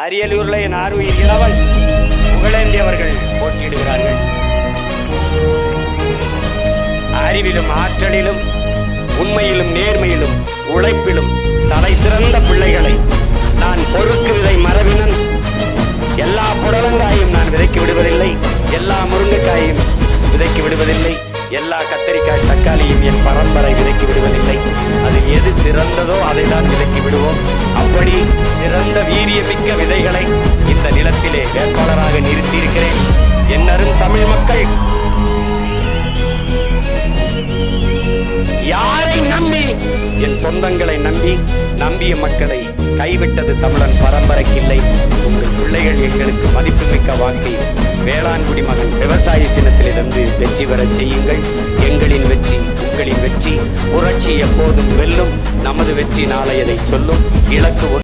அரியலூர்ல என் ஆர்வீர் இளவன் புகழேந்தி அவர்கள் போட்டியிடுகிறார்கள். அறிவிலும் ஆற்றலிலும் உண்மையிலும் நேர்மையிலும் உழைப்பிலும் தலை சிறந்த பிள்ளைகளை நான் பொறுக்கு விதை மரபினன். எல்லா புடலங்காயும் நான் விதைக்கு விடுவதில்லை, எல்லா முருங்கைக்காயும் விதைக்கு விடுவதில்லை, எல்லா கத்தரிக்காய் தக்காளியும் என் பரம்பரை விதைக்கு விடுவதில்லை. அதில் எது சிறந்ததோ அதை தான் விதைக்கு விடுவோம். அப்படி சிறந்த வீரியமிக்க விதைகளை இந்த நிலத்திலே வேட்பாளராக நிறுத்தியிருக்கிறேன். என்னரும் தமிழ் மக்கள், யாரை நம்பி, என் சொந்தங்களை நம்பிய மக்களை கைவிட்டது தமிழன் பரம்பரைக்கு இல்லை. உங்கள் பிள்ளைகள் எங்களுக்கு மதிப்புமிக்க வாக்கை வேளாண் குடிமகன் விவசாய சின்னத்திலிருந்து வெற்றி பெற செய்யுங்கள். எங்களின் வெற்றி உங்களின் வெற்றி. புரட்சி எப்போதும் வெல்லும். நமது வெற்றி நாளையதை சொல்லும். இலக்கு